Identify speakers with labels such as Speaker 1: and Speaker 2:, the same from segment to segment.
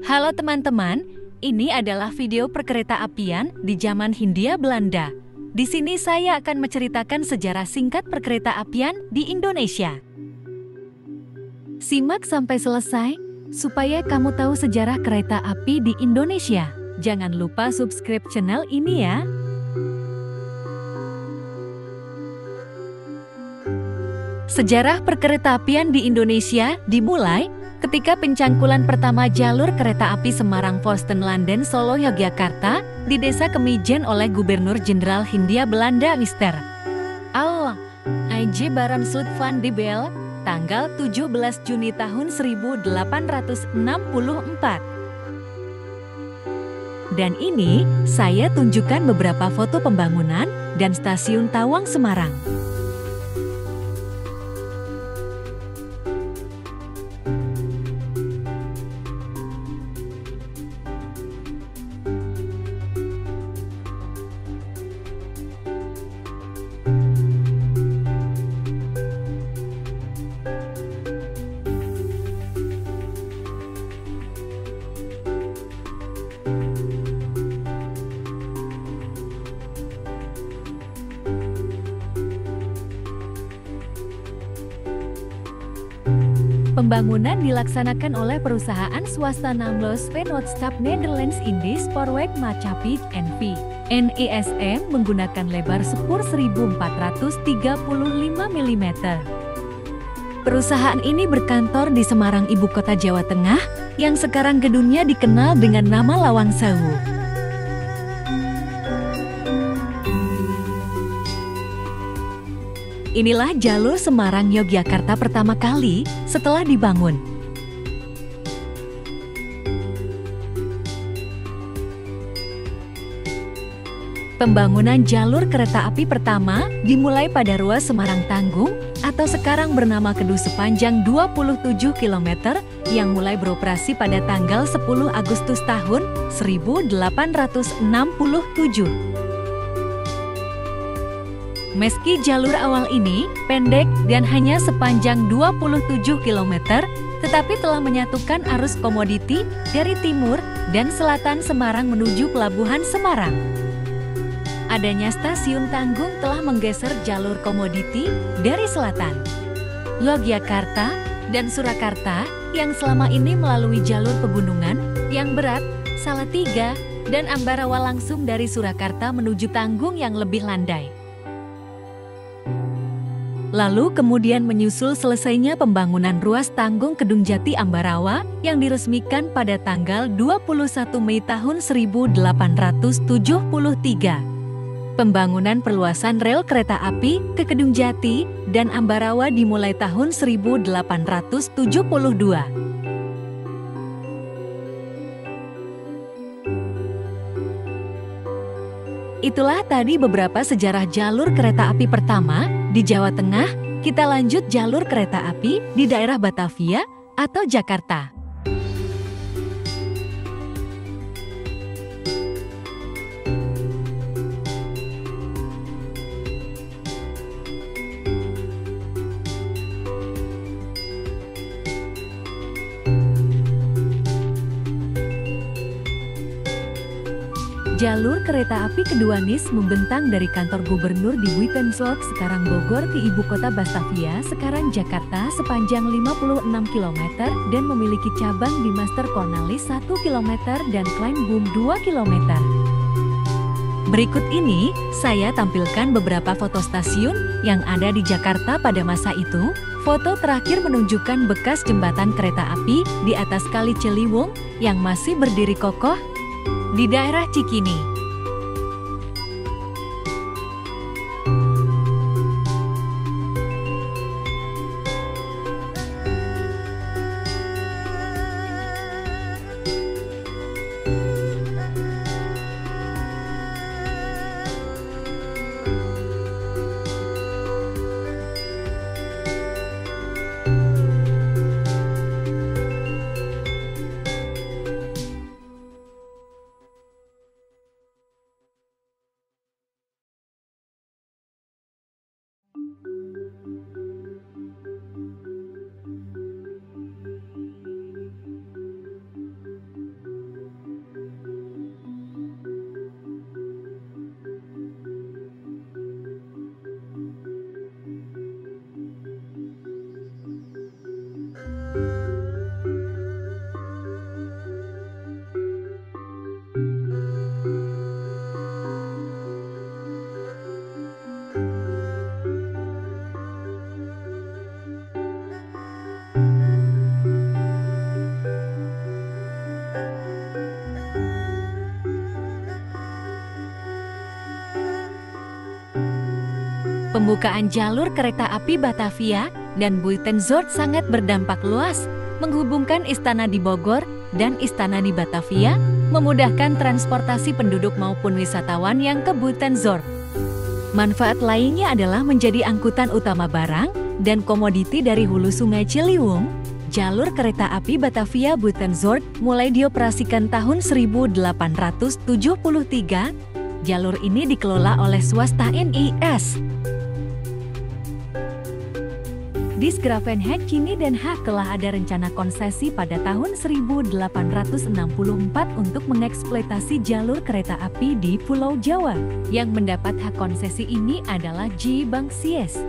Speaker 1: Halo teman-teman, ini adalah video perkereta apian di zaman Hindia Belanda. Di sini saya akan menceritakan sejarah singkat perkereta apian di Indonesia. Simak sampai selesai, supaya kamu tahu sejarah kereta api di Indonesia. Jangan lupa subscribe channel ini ya. Sejarah perkeretaapian di Indonesia dimulai ketika pencangkulan pertama jalur kereta api Semarang-Volsten-Landen Solo-Yogyakarta di Desa Kemijen oleh Gubernur Jenderal Hindia Belanda Mr. I.J. Baronsloot van de Bell, tanggal 17 Juni tahun 1864. Dan ini saya tunjukkan beberapa foto pembangunan dan stasiun Tawang Semarang. Pembangunan dilaksanakan oleh perusahaan swasta Namlos Vennootschap Nederlands Indie Spoorweg Maatschappij N.V. (NESM) menggunakan lebar sepur 1435 mm. Perusahaan ini berkantor di Semarang, ibu kota Jawa Tengah, yang sekarang gedungnya dikenal dengan nama Lawang Sewu. Inilah jalur Semarang-Yogyakarta pertama kali setelah dibangun. Pembangunan jalur kereta api pertama dimulai pada ruas Semarang Tanggung atau sekarang bernama Kedu sepanjang 27 km yang mulai beroperasi pada tanggal 10 Agustus tahun 1867. Meski jalur awal ini pendek dan hanya sepanjang 27 km, tetapi telah menyatukan arus komoditi dari timur dan selatan Semarang menuju Pelabuhan Semarang. Adanya stasiun Tanggung telah menggeser jalur komoditi dari selatan, Yogyakarta dan Surakarta yang selama ini melalui jalur pegunungan yang berat, Salatiga dan Ambarawa langsung dari Surakarta menuju Tanggung yang lebih landai. Lalu kemudian menyusul selesainya pembangunan ruas Tanggung Kedung Jati Ambarawa yang diresmikan pada tanggal 21 Mei tahun 1873. Pembangunan perluasan rel kereta api ke Kedung Jati dan Ambarawa dimulai tahun 1872. Itulah tadi beberapa sejarah jalur kereta api pertama di Jawa Tengah. Kita lanjut jalur kereta api di daerah Batavia atau Jakarta. Jalur kereta api kedua NIS membentang dari kantor gubernur di Buitenzorg, sekarang Bogor, ke ibu kota Batavia, sekarang Jakarta, sepanjang 56 km dan memiliki cabang di Master Cornelis 1 km dan Kleinboom 2 km. Berikut ini, saya tampilkan beberapa foto stasiun yang ada di Jakarta pada masa itu. Foto terakhir menunjukkan bekas jembatan kereta api di atas Kali Ciliwung yang masih berdiri kokoh di daerah Cikini. Pembukaan jalur kereta api Batavia dan Buitenzorg sangat berdampak luas, menghubungkan istana di Bogor dan istana di Batavia, memudahkan transportasi penduduk maupun wisatawan yang ke Buitenzorg. Manfaat lainnya adalah menjadi angkutan utama barang dan komoditi dari hulu Sungai Ciliwung. Jalur kereta api Batavia Buitenzorg mulai dioperasikan tahun 1873. Jalur ini dikelola oleh swasta NIS. Disgravenheid kini Den Haag telah ada rencana konsesi pada tahun 1864 untuk mengeksploitasi jalur kereta api di Pulau Jawa. Yang mendapat hak konsesi ini adalah J. Bank Sies.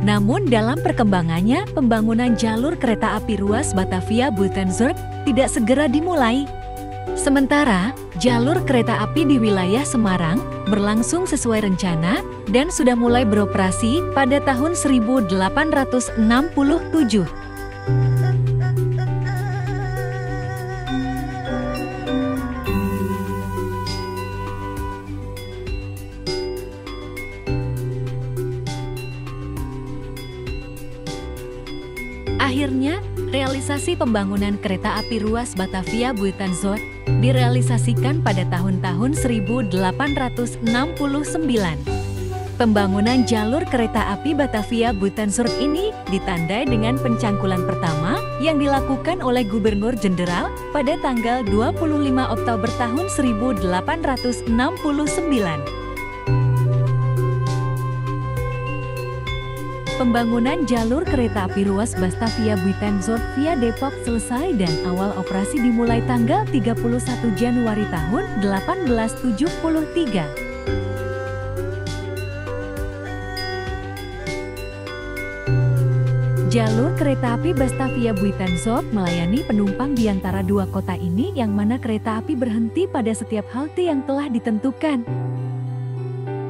Speaker 1: Namun dalam perkembangannya, pembangunan jalur kereta api ruas Batavia Buitenzorg tidak segera dimulai. Sementara, jalur kereta api di wilayah Semarang berlangsung sesuai rencana dan sudah mulai beroperasi pada tahun 1867. Akhirnya, realisasi pembangunan kereta api ruas Batavia Buitenzorg direalisasikan pada tahun-tahun 1869. Pembangunan jalur kereta api Batavia Buitenzorg ini ditandai dengan pencangkulan pertama yang dilakukan oleh Gubernur Jenderal pada tanggal 25 Oktober tahun 1869. Pembangunan jalur kereta api ruas Batavia Buitenzorg via Depok selesai dan awal operasi dimulai tanggal 31 Januari tahun 1873. Jalur kereta api Batavia Buitenzorg melayani penumpang di antara dua kota ini yang mana kereta api berhenti pada setiap halte yang telah ditentukan.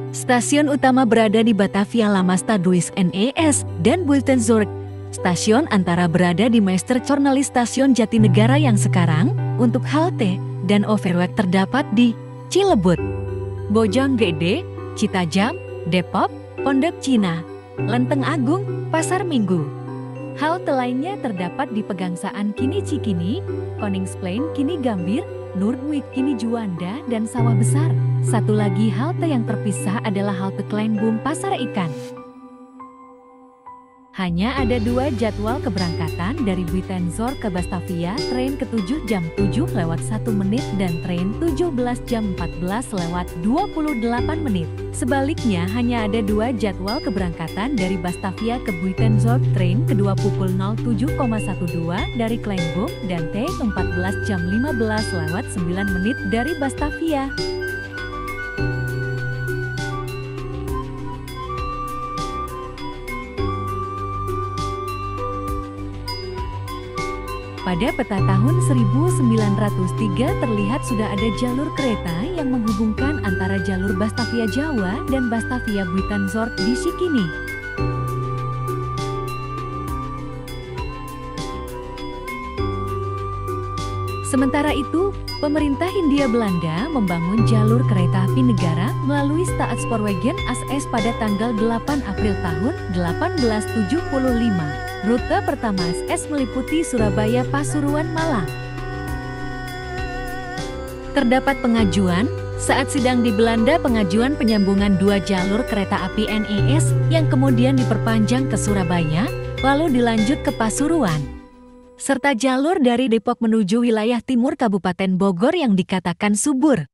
Speaker 1: Stasiun utama berada di Batavia Lamastad-Duis NES dan Buitenzorg. Stasiun antara berada di Meestercornelis Stasiun Jatinegara yang sekarang, untuk halte dan overweg terdapat di Cilebut, Bojonggede, Citajam, Depok, Pondok Cina, Lenteng Agung, Pasar Minggu. Halte lainnya terdapat di Pegangsaan kini Cikini, Koningsplein kini Gambir, Noordwijk kini Juanda dan Sawah Besar. Satu lagi halte yang terpisah adalah halte Kleinboom Pasar Ikan. Hanya ada dua jadwal keberangkatan dari Buitenzorg ke Batavia, tren ke-7 jam 7 lewat 1 menit dan tren 17 jam 14 lewat 28 menit. Sebaliknya hanya ada dua jadwal keberangkatan dari Batavia ke Buitenzorg, tren kedua pukul 07,12 dari Kleinboom dan T14 jam 15 lewat 9 menit dari Batavia. Pada peta tahun 1903 terlihat sudah ada jalur kereta yang menghubungkan antara jalur Batavia Jawa dan Batavia Buitenzorg di Cikini. Sementara itu, pemerintah Hindia Belanda membangun jalur kereta api negara melalui Staatspoorwegen AS pada tanggal 8 April tahun 1875. Rute pertama SS meliputi Surabaya, Pasuruan, Malang. Terdapat pengajuan, saat sidang di Belanda pengajuan penyambungan dua jalur kereta api NES yang kemudian diperpanjang ke Surabaya, lalu dilanjut ke Pasuruan. Serta jalur dari Depok menuju wilayah timur Kabupaten Bogor yang dikatakan subur.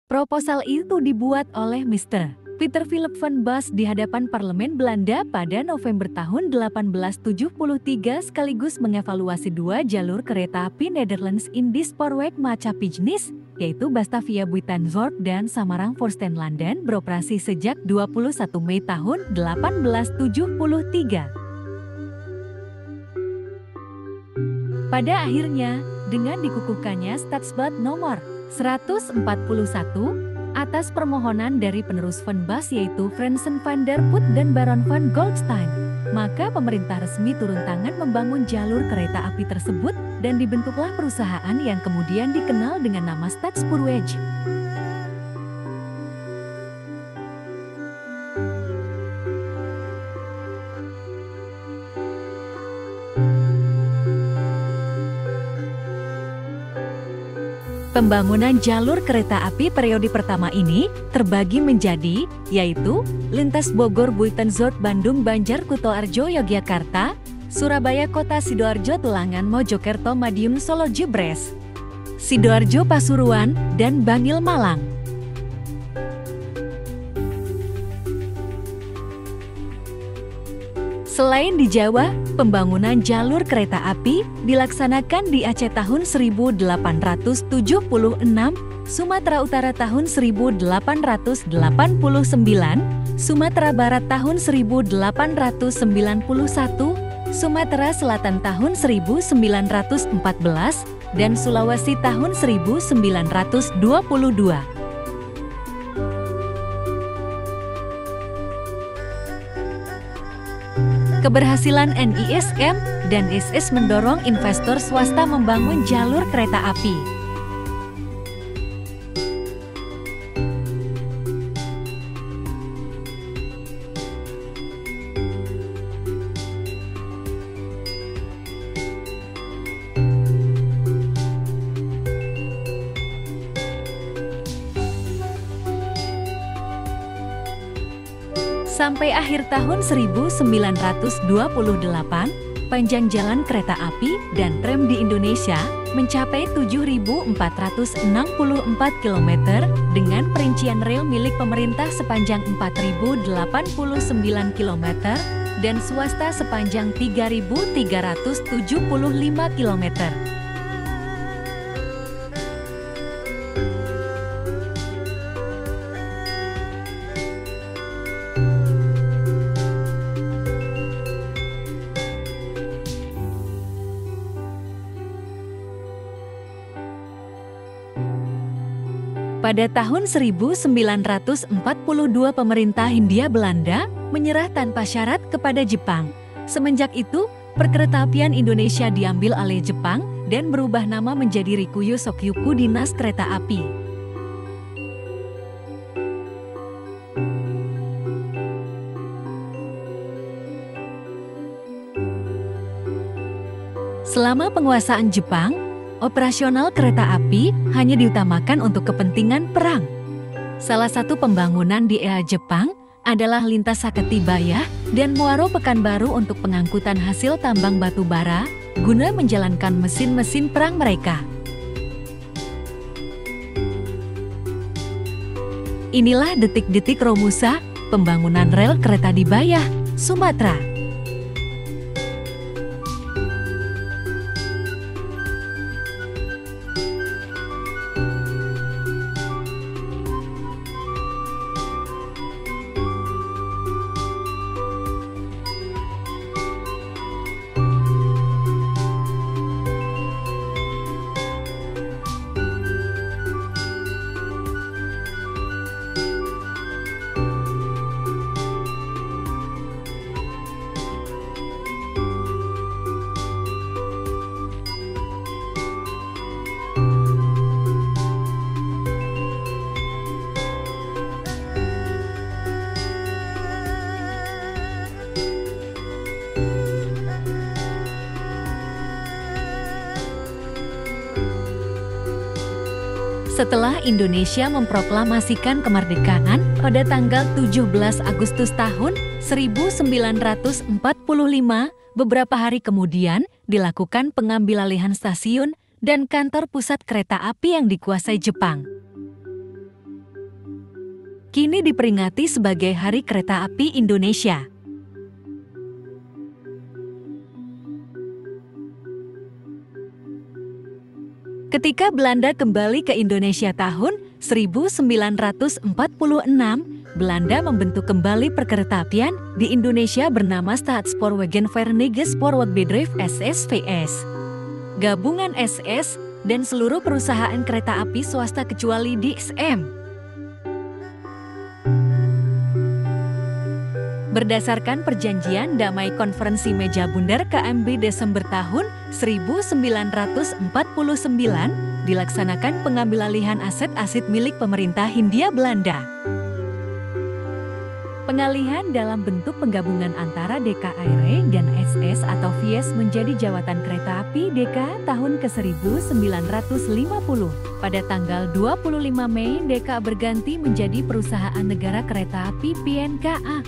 Speaker 1: Proposal itu dibuat oleh Mr. Peter Philip van Bas di hadapan Parlemen Belanda pada November tahun 1873 sekaligus mengevaluasi dua jalur kereta api Netherlands Indische Spoorweg Macapigenis, yaitu Batavia Buitenzorg dan Samarang Voorsten Landen beroperasi sejak 21 Mei tahun 1873. Pada akhirnya, dengan dikukuhkannya Stadsblad nomor 141, atas permohonan dari penerus Van Bas yaitu Fransen van der Put dan Baron van Goldstein, maka pemerintah resmi turun tangan membangun jalur kereta api tersebut dan dibentuklah perusahaan yang kemudian dikenal dengan nama Staatspoorweg. Pembangunan jalur kereta api periode pertama ini terbagi menjadi, yaitu, lintas Bogor Buitenzorg Bandung Banjar Kutoarjo Yogyakarta, Surabaya Kota Sidoarjo Tulangan Mojokerto Madiun Solo Jebres, Sidoarjo Pasuruan, dan Bangil Malang. Selain di Jawa, pembangunan jalur kereta api dilaksanakan di Aceh tahun 1876, Sumatera Utara tahun 1889, Sumatera Barat tahun 1891, Sumatera Selatan tahun 1914, dan Sulawesi tahun 1922. Keberhasilan NISM dan SS mendorong investor swasta membangun jalur kereta api. Sampai akhir tahun 1928, panjang jalan kereta api dan tram di Indonesia mencapai 7.464 km dengan perincian rel milik pemerintah sepanjang 4.089 km dan swasta sepanjang 3.375 km. Pada tahun 1942 pemerintah Hindia Belanda menyerah tanpa syarat kepada Jepang. Semenjak itu, perkeretaapian Indonesia diambil alih Jepang dan berubah nama menjadi Rikuyo Sokyuku Dinas Kereta Api. Selama penguasaan Jepang, operasional kereta api hanya diutamakan untuk kepentingan perang. Salah satu pembangunan di era Jepang adalah lintas Saketibaya dan Muaro Pekanbaru untuk pengangkutan hasil tambang batu bara guna menjalankan mesin-mesin perang mereka. Inilah detik-detik Romusa, pembangunan rel kereta di Bayah, Sumatera. Setelah Indonesia memproklamasikan kemerdekaan pada tanggal 17 Agustus tahun 1945, beberapa hari kemudian dilakukan pengambilalihan stasiun dan kantor pusat kereta api yang dikuasai Jepang. Kini diperingati sebagai Hari Kereta Api Indonesia. Ketika Belanda kembali ke Indonesia tahun 1946, Belanda membentuk kembali perkeretaapian di Indonesia bernama Staatspoorwegen Verenigde Spoorwegbedrijf SSVS. Gabungan SS dan seluruh perusahaan kereta api swasta kecuali DSM. Berdasarkan perjanjian damai konferensi meja bundar KMB Desember tahun 1949, dilaksanakan pengambilalihan aset-aset milik pemerintah Hindia Belanda. Pengalihan dalam bentuk penggabungan antara DKARE dan SS atau Vies menjadi Jawatan Kereta Api DK tahun ke-1950. Pada tanggal 25 Mei DK berganti menjadi Perusahaan Negara Kereta Api PNKA.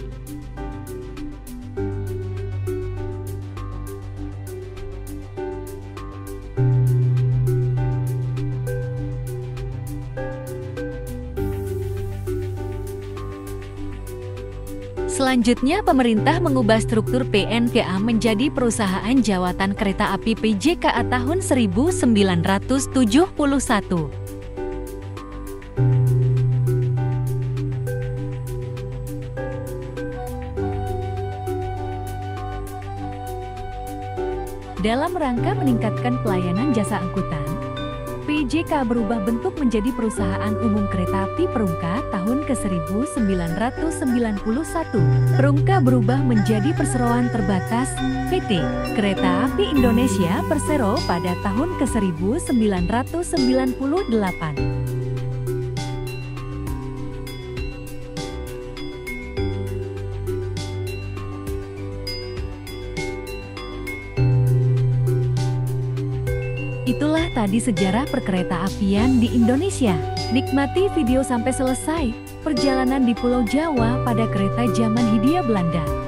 Speaker 1: Selanjutnya, pemerintah mengubah struktur PNKA menjadi Perusahaan Jawatan Kereta Api PJKA tahun 1971. Dalam rangka meningkatkan pelayanan jasa angkutan, PJK berubah bentuk menjadi Perusahaan Umum Kereta Api Perumka tahun ke-1991. Perumka berubah menjadi Perseroan Terbatas PT Kereta Api Indonesia Persero pada tahun ke-1998. Itulah tadi sejarah perkereta apian di Indonesia. Nikmati video sampai selesai. Perjalanan di Pulau Jawa pada kereta zaman Hindia Belanda.